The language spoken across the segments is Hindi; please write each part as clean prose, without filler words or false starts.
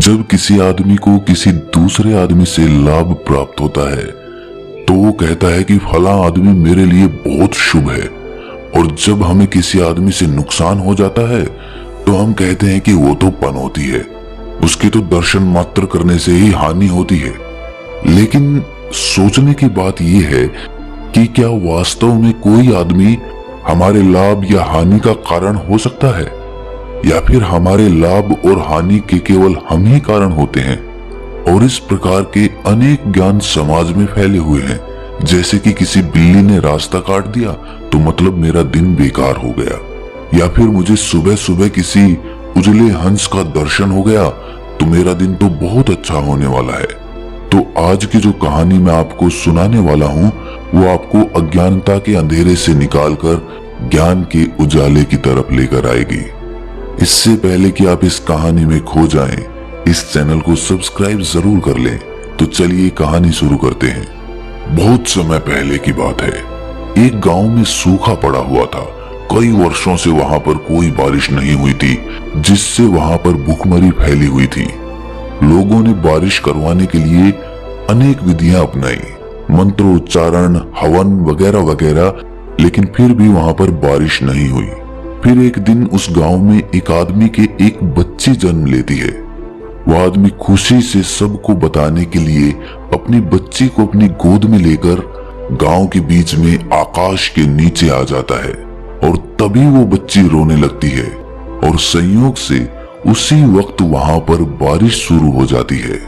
जब किसी आदमी को किसी दूसरे आदमी से लाभ प्राप्त होता है तो वो कहता है कि फला आदमी मेरे लिए बहुत शुभ है, और जब हमें किसी आदमी से नुकसान हो जाता है तो हम कहते हैं कि वो तो पनौती है, उसके तो दर्शन मात्र करने से ही हानि होती है। लेकिन सोचने की बात यह है कि क्या वास्तव में कोई आदमी हमारे लाभ या हानि का कारण हो सकता है, या फिर हमारे लाभ और हानि के केवल हम ही कारण होते हैं? और इस प्रकार के अनेक ज्ञान समाज में फैले हुए हैं, जैसे कि किसी बिल्ली ने रास्ता काट दिया तो मतलब मेरा दिन बेकार हो गया, या फिर मुझे सुबह सुबह किसी उजले हंस का दर्शन हो गया तो मेरा दिन तो बहुत अच्छा होने वाला है। तो आज की जो कहानी मैं आपको सुनाने वाला हूँ वो आपको अज्ञानता के अंधेरे से निकालकर ज्ञान के उजाले की तरफ लेकर आएगी। इससे पहले कि आप इस कहानी में खो जाएं, इस चैनल को सब्सक्राइब जरूर कर लें। तो चलिए कहानी शुरू करते हैं। बहुत समय पहले की बात है, एक गांव में सूखा पड़ा हुआ था। कई वर्षों से वहां पर कोई बारिश नहीं हुई थी, जिससे वहां पर भूखमरी फैली हुई थी। लोगों ने बारिश करवाने के लिए अनेक विधियां अपनाई, मंत्रोच्चारण, हवन वगैरह वगैरह, लेकिन फिर भी वहां पर बारिश नहीं हुई। फिर एक दिन उस गांव में एक आदमी के एक बच्ची जन्म लेती है। वह आदमी खुशी से सबको बताने के लिए अपनी बच्ची को अपनी गोद में लेकर गांव के बीच में आकाश के नीचे आ जाता है, और तभी वो बच्ची रोने लगती है, और संयोग से उसी वक्त वहां पर बारिश शुरू हो जाती है।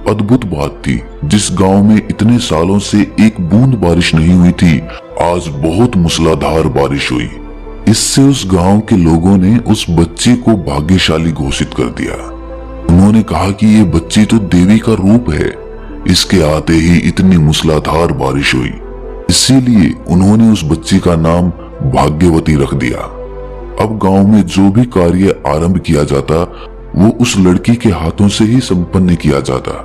अद्भुत बात थी, जिस गांव में इतने सालों से एक बूंद बारिश नहीं हुई थी, आज बहुत मूसलाधार बारिश हुई। इससे उस गांव के लोगों ने उस बच्ची को भाग्यशाली घोषित कर दिया। उन्होंने कहा कि ये बच्ची तो देवी का रूप है, इसके आते ही इतनी मूसलाधार बारिश हुई। इसीलिए उन्होंने उस बच्ची का नाम भाग्यवती रख दिया। अब गांव में जो भी कार्य आरंभ किया जाता वो उस लड़की के हाथों से ही संपन्न किया जाता।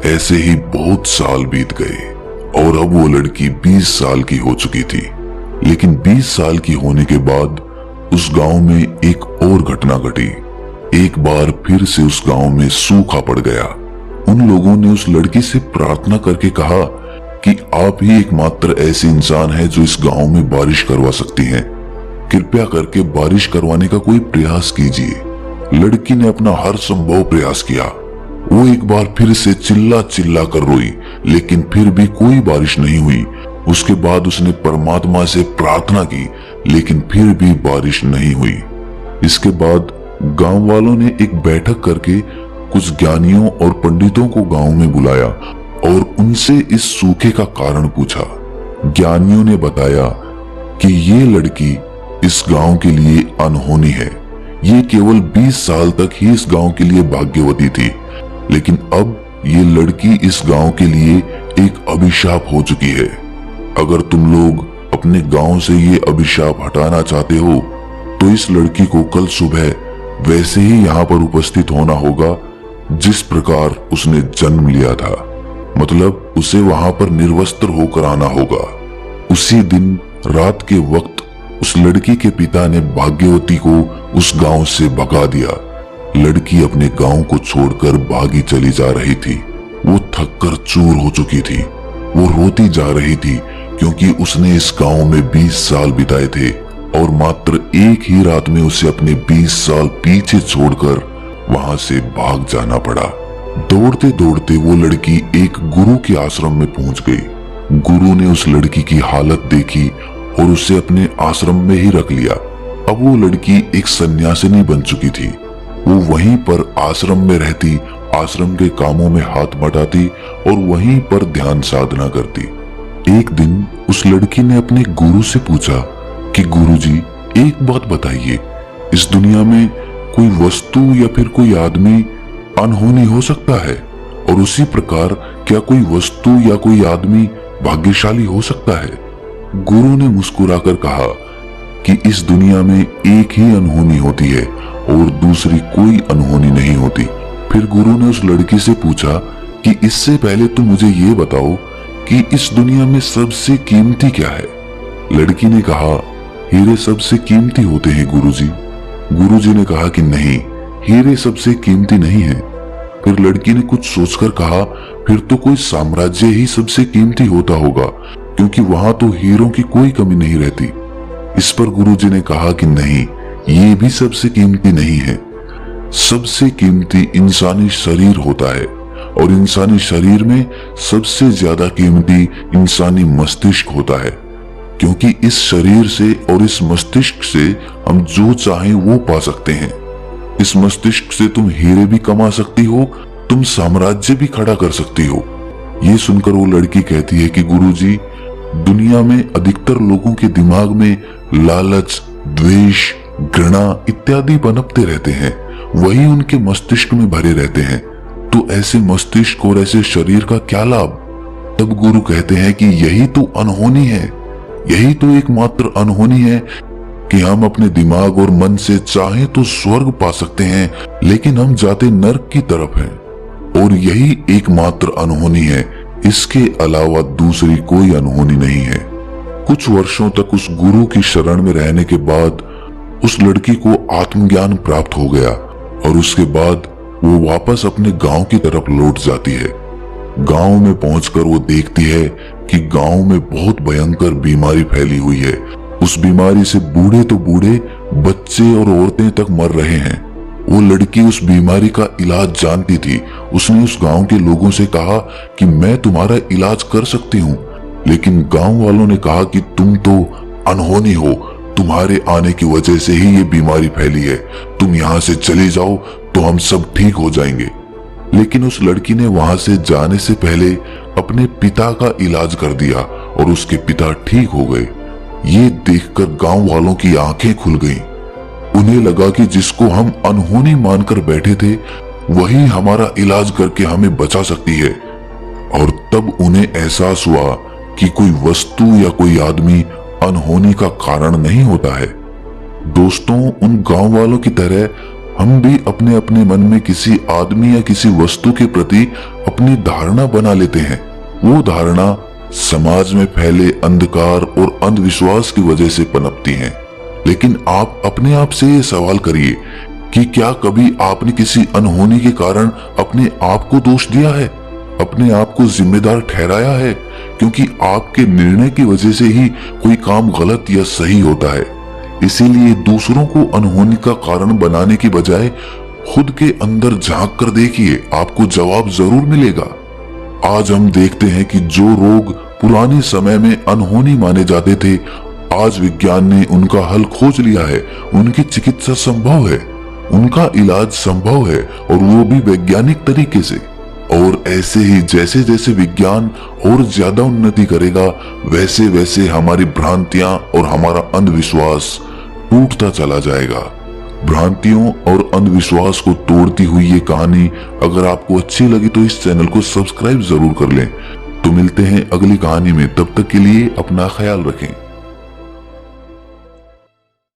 ऐसे ही बहुत साल बीत गए और अब वो लड़की 20 साल की हो चुकी थी। लेकिन 20 साल की होने के बाद उस गांव में एक और घटना घटी। एक बार फिर से उस गांव में सूखा पड़ गया। उन लोगों ने उस लड़की से प्रार्थना करके कहा कि आप ही एकमात्र ऐसे इंसान हैं जो इस गांव में बारिश करवा सकती हैं। कृपया करके बारिश करवाने का कोई प्रयास कीजिए। लड़की ने अपना हर संभव प्रयास किया। वो एक बार फिर से चिल्ला चिल्ला कर रोई, लेकिन फिर भी कोई बारिश नहीं हुई। उसके बाद उसने परमात्मा से प्रार्थना की, लेकिन फिर भी बारिश नहीं हुई। इसके बाद गांव वालों ने एक बैठक करके कुछ ज्ञानियों और पंडितों को गांव में बुलाया और उनसे इस सूखे का कारण पूछा। ज्ञानियों ने बताया कि ये लड़की इस गांव के लिए अनहोनी है। ये केवल 20 साल तक ही इस गांव के लिए भाग्यवती थी, लेकिन अब ये लड़की इस गांव के लिए एक अभिशाप हो चुकी है। अगर तुम लोग अपने गांव से ये अभिशाप हटाना चाहते हो तो इस लड़की को कल सुबह वैसे ही यहाँ पर उपस्थित होना होगा जिस प्रकार उसने जन्म लिया था। मतलब उसे वहां पर निर्वस्त्र होकर आना होगा। उसी दिन रात के वक्त उस लड़की के पिता ने भाग्यवती को उस गांव से भगा दिया। लड़की अपने गांव को छोड़कर भागी चली जा रही थी। वो थककर चूर हो चुकी थी। वो रोती जा रही थी क्योंकि उसने इस गांव में 20 साल बिताए थे और मात्र एक ही रात में उसे अपने 20 साल पीछे छोड़कर वहां से भाग जाना पड़ा। दौड़ते दौड़ते वो लड़की एक गुरु के आश्रम में पहुंच गई। गुरु ने उस लड़की की हालत देखी और उसे अपने आश्रम में ही रख लिया। अब वो लड़की एक सन्यासिनी बन चुकी थी। वो वहीं पर आश्रम में रहती, आश्रम के कामों में हाथ बटाती और वहीं पर ध्यान साधना करती। एक दिन उस लड़की ने अपने गुरु से पूछा कि गुरुजी, एक बात बताइए, इस दुनिया में कोई वस्तु या फिर कोई आदमी अनहोनी हो सकता है, और उसी प्रकार क्या कोई वस्तु या कोई आदमी भाग्यशाली हो सकता है? गुरु ने मुस्कुराकर कहा कि इस दुनिया में एक ही अनहोनी होती है और दूसरी कोई अनहोनी नहीं होती। फिर गुरु ने उस लड़की से पूछा कि इससे पहले तुम मुझे ये बताओ कि इस दुनिया में सबसे कीमती क्या है? लड़की ने कहा, हीरे सबसे कीमती होते हैं गुरुजी। गुरुजी ने कहा कि नहीं, हीरे सबसे कीमती नहीं है। फिर लड़की ने कुछ सोचकर कहा, फिर तो कोई साम्राज्य ही सबसे कीमती होता होगा, क्योंकि वहां तो हीरों की कोई कमी नहीं रहती। इस पर गुरुजी ने कहा कि नहीं, ये भी सबसे कीमती नहीं है। सबसे कीमती इंसानी शरीर होता है, और इंसानी शरीर में सबसे ज्यादा कीमती इंसानी मस्तिष्क होता है, क्योंकि इस शरीर से और इस मस्तिष्क से हम जो चाहें वो पा सकते हैं। इस मस्तिष्क से तुम हीरे भी कमा सकती हो, तुम साम्राज्य भी खड़ा कर सकती हो। ये सुनकर वो लड़की कहती है कि गुरुजी, दुनिया में अधिकतर लोगों के दिमाग में लालच, द्वेष, घृणा इत्यादि पनपते रहते हैं, वही उनके मस्तिष्क में भरे रहते हैं। तो ऐसे मस्तिष्क और ऐसे शरीर का क्या लाभ? तब गुरु कहते हैं कि यही तो अनहोनी है, यही तो एकमात्र अनहोनी है कि हम अपने दिमाग और मन से चाहे तो स्वर्ग पा सकते हैं, लेकिन हम जाते नर्क की तरफ हैं। और यही एकमात्र अनहोनी है, इसके अलावा दूसरी कोई अनहोनी नहीं है। कुछ वर्षों तक उस गुरु की शरण में रहने के बाद उस लड़की को आत्मज्ञान प्राप्त हो गया, और उसके बाद वो वापस अपने गांव की तरफ लौट जाती है। गांव में पहुंचकर वो देखती है कि गांव में बहुत भयंकर बीमारी फैली हुई है। उस बीमारी से बूढ़े तो बूढ़े, बच्चे और औरतें तक मर रहे हैं। वो लड़की उस बीमारी का इलाज जानती थी। उसने उस गांव के लोगों से कहा कि मैं तुम्हारा इलाज कर सकती हूँ, लेकिन गांव वालों ने कहा कि तुम तो अनहोनी हो, तुम्हारे आने की वजह से ही ये बीमारी फैली है, तुम यहाँ से चले जाओ तो हम सब ठीक हो जाएंगे। लेकिन उस लड़की ने वहां से जाने से पहले अपने पिता का इलाज कर दिया और उसके पिता ठीक हो गए। ये देखकर गांव वालों की आंखें खुल गईं। उन्हें लगा कि जिसको हम अनहोनी मानकर बैठे थे, वही हमारा इलाज करके हमें बचा सकती है। और तब उन्हें एहसास हुआ कि कोई वस्तु या कोई आदमी अनहोनी का कारण नहीं होता है। दोस्तों, उन गांव वालों की तरह हम भी अपने अपने मन में किसी आदमी या किसी वस्तु के प्रति अपनी धारणा बना लेते हैं। वो धारणा समाज में फैले अंधकार और अंधविश्वास की वजह से पनपती हैं। लेकिन आप अपने आप से ये सवाल करिए कि क्या कभी आपने किसी अनहोनी के कारण अपने आप को दोष दिया है, अपने आप को जिम्मेदार ठहराया है? क्योंकि आपके निर्णय की वजह से ही कोई काम गलत या सही होता है। इसीलिए दूसरों को अनहोनी का कारण बनाने की बजाय खुद के अंदर झांक कर देखिए, आपको जवाब जरूर मिलेगा। आज हम देखते हैं कि जो रोग पुराने समय में अनहोनी माने जाते थे, आज विज्ञान ने उनका हल खोज लिया है, उनकी चिकित्सा संभव है, उनका इलाज संभव है, और वो भी वैज्ञानिक तरीके से। और ऐसे ही जैसे जैसे विज्ञान और ज्यादा उन्नति करेगा, वैसे वैसे हमारी भ्रांतियां और हमारा अंधविश्वास टूटता चला जाएगा। भ्रांतियों और अंधविश्वास को तोड़ती हुई ये कहानी अगर आपको अच्छी लगी तो इस चैनल को सब्सक्राइब जरूर कर लें। तो मिलते हैं अगली कहानी में, तब तक के लिए अपना ख्याल रखें।